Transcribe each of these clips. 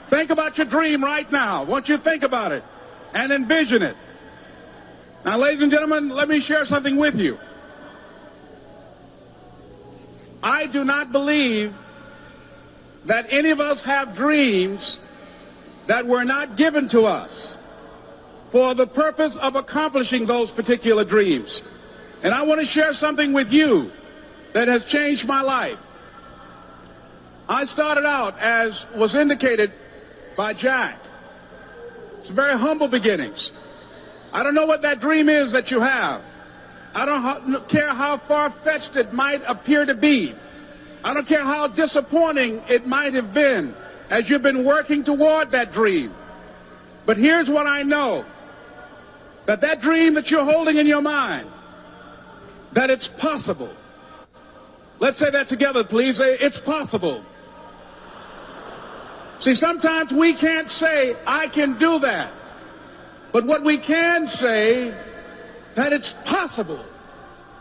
Think about your dream right now. I want you to think about it and envision it. Now, ladies and gentlemen, let me share something with you. I do not believe that any of us have dreams that were not given to us for the purpose of accomplishing those particular dreams. And I want to share something with you that has changed my life. I started out, as was indicated by Jack. It's very humble beginnings. I don't know what that dream is that you have. I don't care how far-fetched it might appear to be. I don't care how disappointing it might have been as you've been working toward that dream. But here's what I know, that dream that you're holding in your mind, that it's possible. Let's say that together, please. It's possible. See, sometimes we can't say, I can do that. But what we can say, that it's possible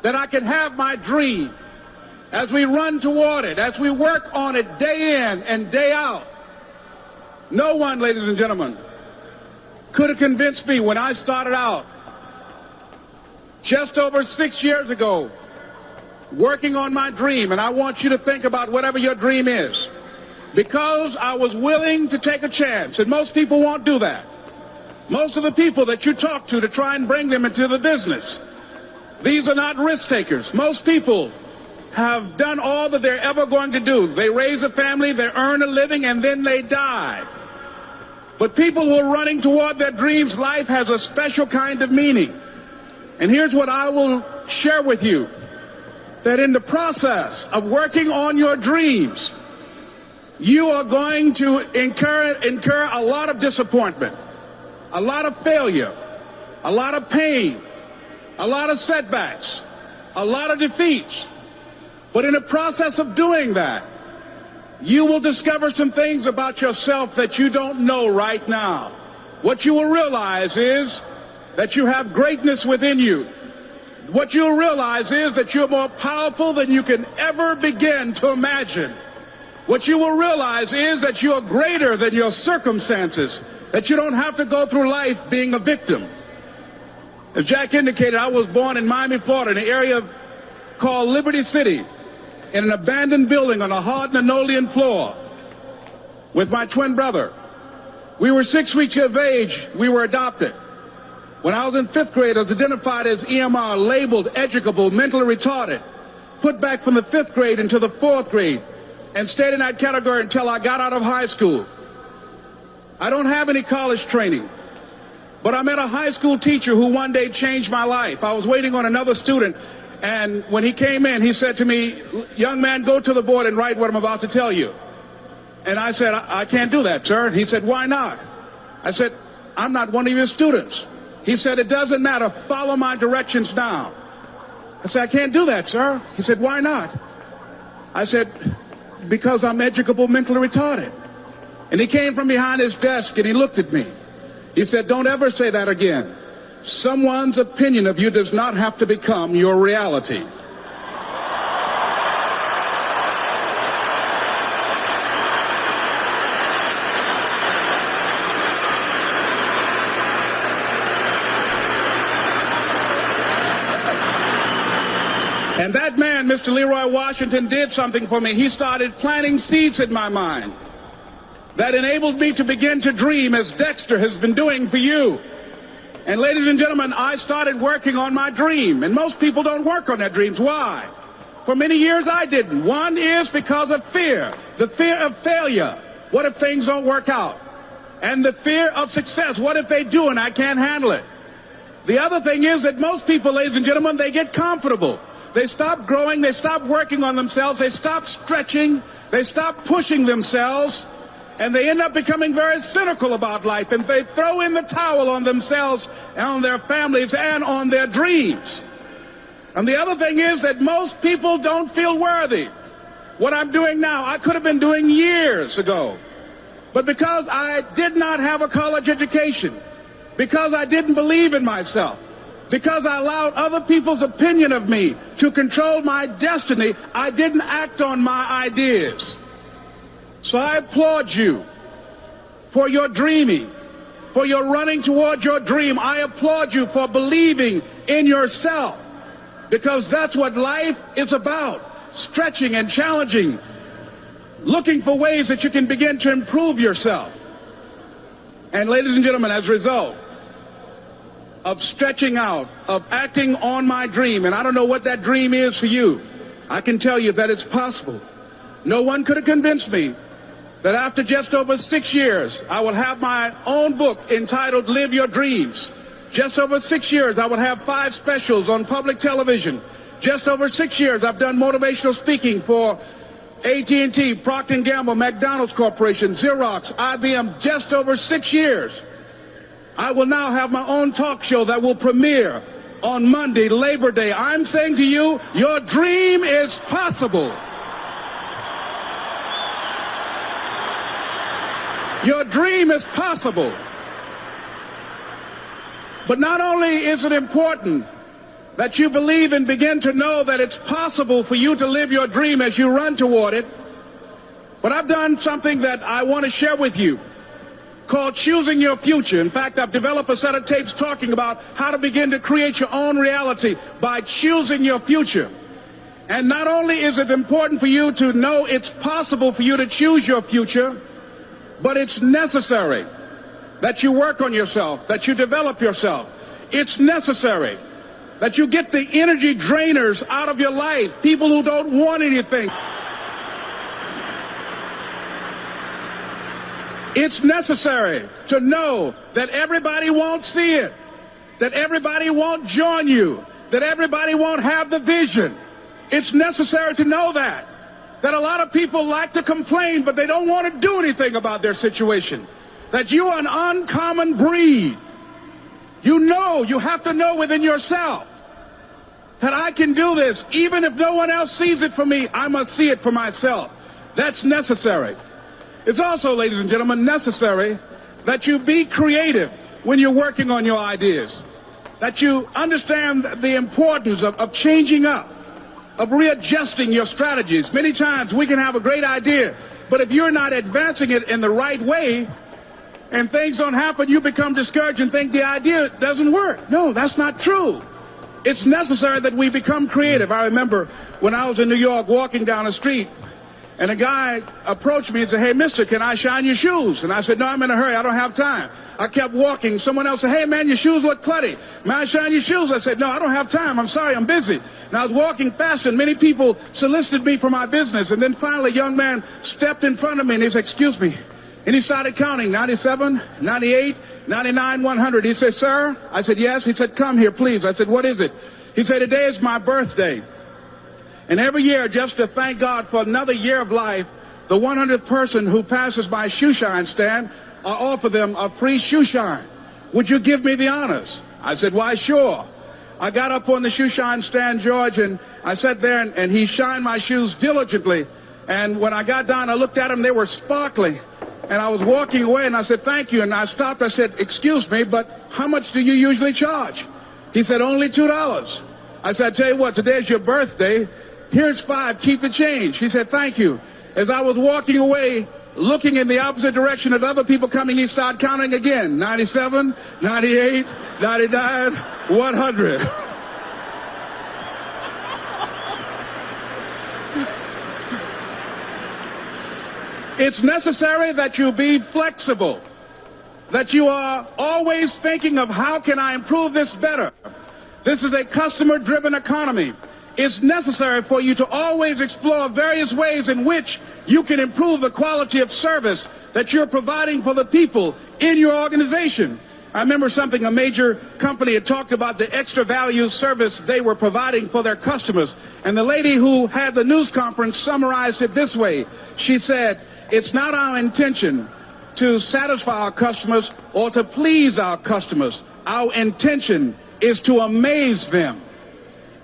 that I can have my dream as we run toward it, as we work on it day in and day out. No one, ladies and gentlemen, could have convinced me when I started out just over 6 years ago working on my dream. And I want you to think about whatever your dream is, because I was willing to take a chance. And most people won't do that. Most of the people that you talk to try and bring them into the business, these are not risk takers. Most people have done all that they're ever going to do. They raise a family, they earn a living, and then they die. But people who are running toward their dreams, life has a special kind of meaning. And here's what I will share with you, that in the process of working on your dreams, you are going to incur a lot of disappointment, a lot of failure, a lot of pain, a lot of setbacks, a lot of defeats. But in the process of doing that, you will discover some things about yourself that you don't know right now. What you will realize is that you have greatness within you. What you'll realize is that you're more powerful than you can ever begin to imagine. What you will realize is that you are greater than your circumstances, that you don't have to go through life being a victim. As Jack indicated, I was born in Miami, Florida, in an area called Liberty City, in an abandoned building on a hard linoleum floor with my twin brother. We were 6 weeks of age. We were adopted. When I was in 5th grade, I was identified as EMR, labeled educable, mentally retarded, put back from the 5th grade into the 4th grade, and stayed in that category until I got out of high school. I don't have any college training, but I met a high school teacher who one day changed my life. I was waiting on another student, and when he came in, he said to me, "Young man, go to the board and write what I'm about to tell you." And I said, I can't do that, sir. And he said, "Why not?" I said, "I'm not one of your students." He said, "It doesn't matter. Follow my directions now." I said, "I can't do that, sir." He said, "Why not?" I said, "Because I'm educable, mentally retarded." And he came from behind his desk and he looked at me. He said, "Don't ever say that again. Someone's opinion of you does not have to become your reality." And that man, Mr. Leroy Washington, did something for me. He started planting seeds in my mind that enabled me to begin to dream, as Dexter has been doing for you. And ladies and gentlemen, I started working on my dream. And most people don't work on their dreams. Why? For many years I didn't. One is because of fear. The fear of failure. What if things don't work out? And the fear of success. What if they do and I can't handle it? The other thing is that most people, ladies and gentlemen, they get comfortable. They stop growing, they stop working on themselves, they stop stretching, they stop pushing themselves, and they end up becoming very cynical about life, and they throw in the towel on themselves and on their families and on their dreams. And the other thing is that most people don't feel worthy. What I'm doing now, I could have been doing years ago. But because I did not have a college education, because I didn't believe in myself, because I allowed other people's opinion of me to control my destiny, I didn't act on my ideas. So I applaud you for your dreaming, for your running toward your dream. I applaud you for believing in yourself, because that's what life is about, stretching and challenging, looking for ways that you can begin to improve yourself. And ladies and gentlemen, as a result of stretching out, of acting on my dream, and I don't know what that dream is for you, I can tell you that it's possible. No one could have convinced me that after just over 6 years, I would have my own book entitled Live Your Dreams. Just over 6 years, I would have 5 specials on public television. Just over 6 years, I've done motivational speaking for AT&T, Procter & Gamble, McDonald's Corporation, Xerox, IBM. Just over 6 years. I will now have my own talk show that will premiere on Monday, Labor Day. I'm saying to you, your dream is possible. Your dream is possible. But not only is it important that you believe and begin to know that it's possible for you to live your dream as you run toward it, but I've done something that I want to share with you called Choosing Your Future. In fact, I've developed a set of tapes talking about how to begin to create your own reality by choosing your future. And not only is it important for you to know it's possible for you to choose your future, but it's necessary that you work on yourself, that you develop yourself. It's necessary that you get the energy drainers out of your life, people who don't want anything. It's necessary to know that everybody won't see it, that everybody won't join you, that everybody won't have the vision. It's necessary to know that a lot of people like to complain, but they don't want to do anything about their situation, that you are an uncommon breed. You know, you have to know within yourself that I can do this. Even if no one else sees it for me, I must see it for myself. That's necessary. It's also, ladies and gentlemen, necessary that you be creative when you're working on your ideas, that you understand the importance of changing up, of readjusting your strategies. Many times we can have a great idea, but if you're not advancing it in the right way and things don't happen, you become discouraged and think the idea doesn't work. No, that's not true. It's necessary that we become creative. I remember when I was in New York walking down the street, and a guy approached me and said, "Hey, mister, can I shine your shoes?" And I said, "No, I'm in a hurry. I don't have time." I kept walking. Someone else said, "Hey, man, your shoes look clutty. May I shine your shoes?" I said, "No, I don't have time. I'm sorry, I'm busy." And I was walking fast, and many people solicited me for my business. And then finally, a young man stepped in front of me, and he said, "Excuse me." And he started counting, 97, 98, 99, 100. He said, "Sir?" I said, "Yes." He said, "Come here, please." I said, "What is it?" He said, "Today is my birthday. And every year, just to thank God for another year of life, the 100th person who passes my shoe shine stand, I offer them a free shoe shine. Would you give me the honors?" I said, "Why, sure." I got up on the shoe shine stand, George, and I sat there, and he shined my shoes diligently. And when I got down, I looked at them, they were sparkling. And I was walking away, and I said, "Thank you." And I stopped. I said, "Excuse me, but how much do you usually charge?" He said, "Only $2. I said, "I tell you what, today's your birthday. Here's $5, keep the change." He said, "Thank you." As I was walking away, looking in the opposite direction at other people coming, he started counting again. 97, 98, 99, 100. It's necessary that you be flexible, that you are always thinking of how can I improve this better. This is a customer-driven economy. It's necessary for you to always explore various ways in which you can improve the quality of service that you're providing for the people in your organization. I remember something, a major company had talked about the extra value service they were providing for their customers. And the lady who had the news conference summarized it this way. She said, "It's not our intention to satisfy our customers or to please our customers. Our intention is to amaze them."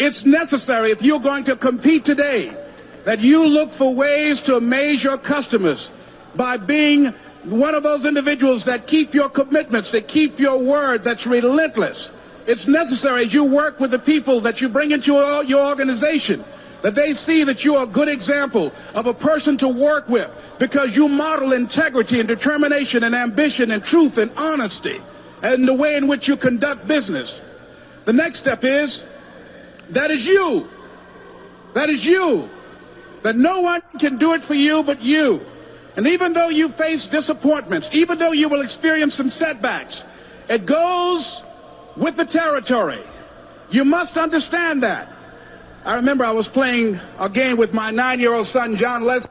It's necessary, if you're going to compete today, that you look for ways to amaze your customers by being one of those individuals that keep your commitments, that keep your word, that's relentless. It's necessary as you work with the people that you bring into your organization that they see that you are a good example of a person to work with because you model integrity and determination and ambition and truth and honesty and the way in which you conduct business. The next step is, that is you. That is you. That no one can do it for you but you. And even though you face disappointments, even though you will experience some setbacks, it goes with the territory. You must understand that. I remember I was playing a game with my 9-year-old son, John Leslie.